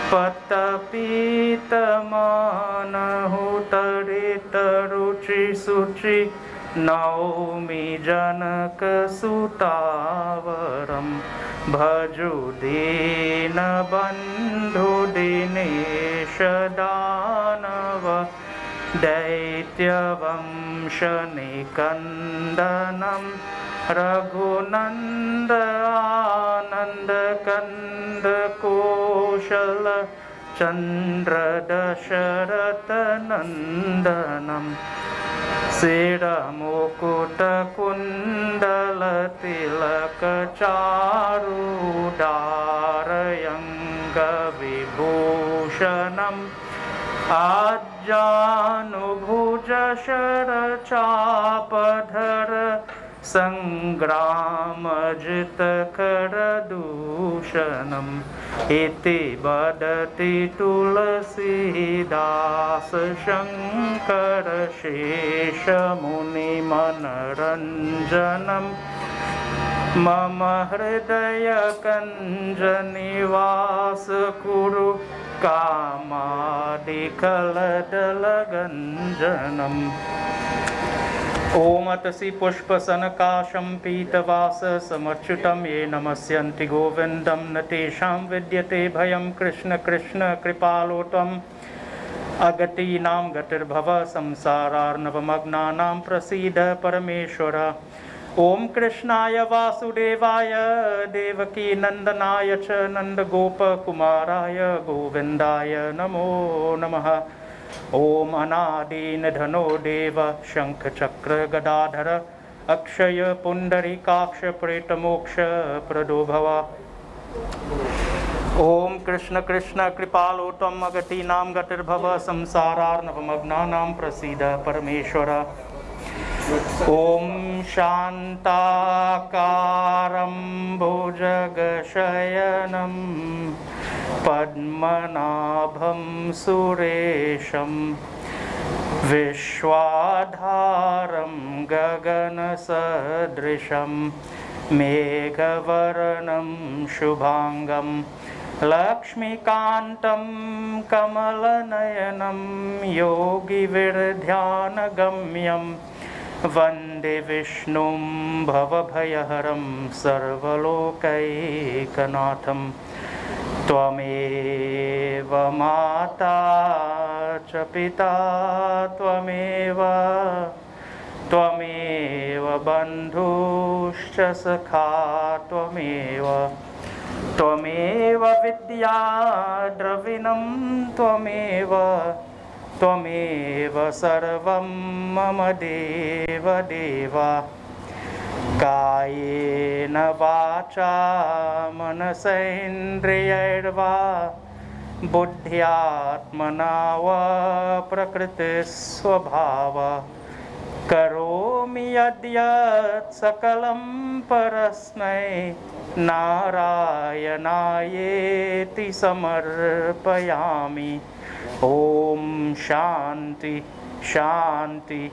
Patapitamanahutaritaruchi Suchi Naumi Janaka Sutavaram Bhajudina Bandhu Dineshadhanava Daityavamshanikandanam Raghunanda Ananda Kanda Koshala Chandra Dasharatha Nandanam Sira Mukuta Kundala Tilaka Charu Darayanga Vibhushanam Ajjanubhuja Shara Chapadhara Sangramajita Karadushanam Iti Badati Tulasi Dasa Shankara Shesha Muni Manaranjanam Mama Hridaya Kanjanivasa Kuru Kamadi Kaladalaganjanam ओम अतसि पुष्पसनकाशं पीतवास समच्युतं ये नमस्यन्ति गोविन्दं न तेषां विद्यते भयं कृष्ण कृष्ण कृपालो त्वम् अगतीनां गतिर्भव संसारार्णवमग्नानां प्रसीद परमेश्वर। ओम कृष्णाय वासुदेवाय देवकी नंदनाय च नंदगोपकुमाराय गोविन्दाय नमो नमः। ओम अनादिनिधनो देव शंख चक्र गदाधर अक्षय पुंडरीकाक्ष प्रेतमोक्ष प्रदो भव। ओम कृष्ण कृष्ण कृपालो त्वम् अगतीनां गतिर्भव संसारार्णवमग्नानां प्रसीद परमेश्वर। ओम शान्ताकारं भुजगशयनं पद्मनाभं सुरेशं विश्वाधारं गगनसदृशं मेघवर्णं शुभांगं लक्ष्मीकान्तं कमलनयनं योगिविरध्यानगम्यं वन्दे विष्णुं भवभयहरं सर्वलोकैकनाथं। त्वमेव माता च पिता त्वमेव बन्धुश्च सखा त्वमेव विद्या द्रविणं त्वमेव सर्वं मम देव। कायेन वाचा मनसेन्द्रियैर्वा बुद्ध्यात्मना वा प्रकृतिस्वभावा करोमि यद्यत् सकलं परस्मै नारायणायेति समर्पयामि। ओम शांति शांति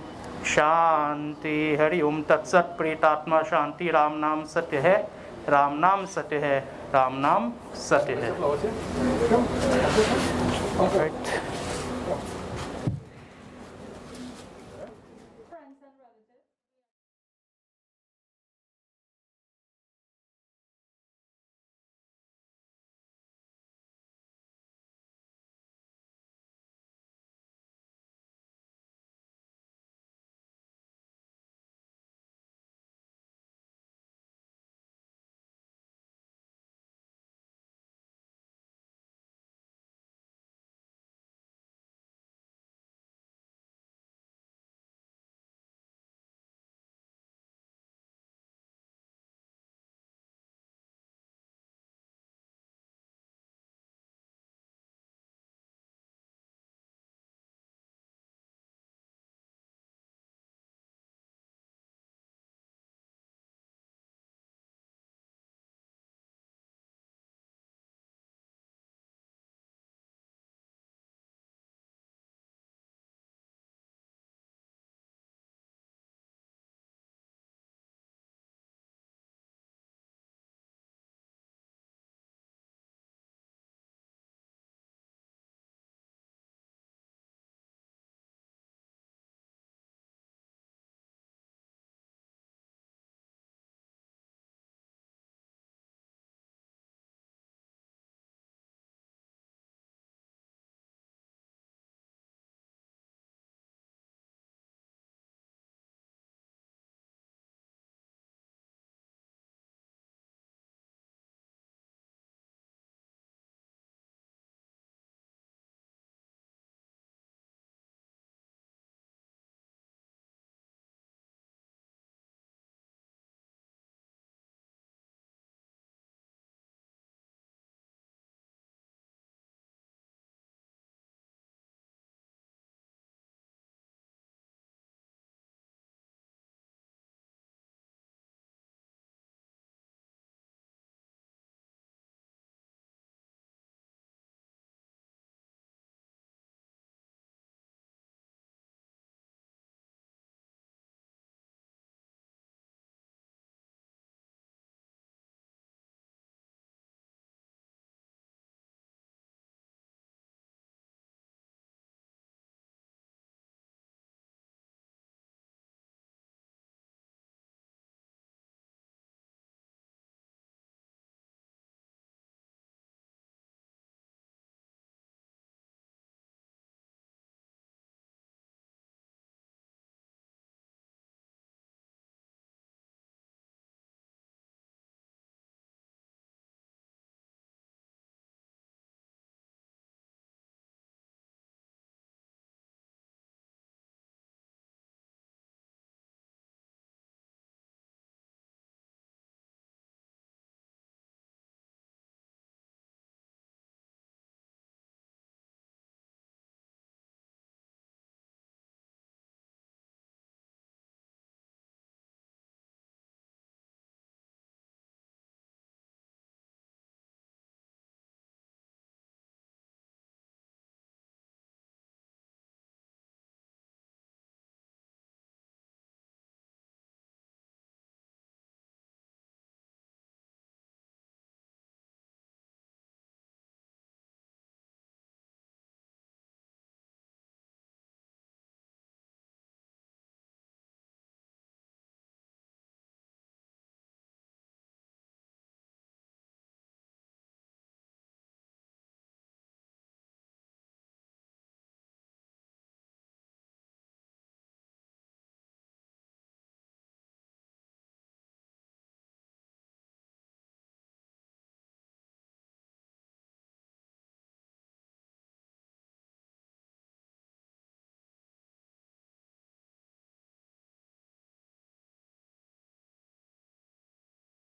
शांति। हरि ओम तत्सत। प्रेतात्मा शांति। राम नाम सत्य है, राम नाम सत्य है, राम नाम सत्य है।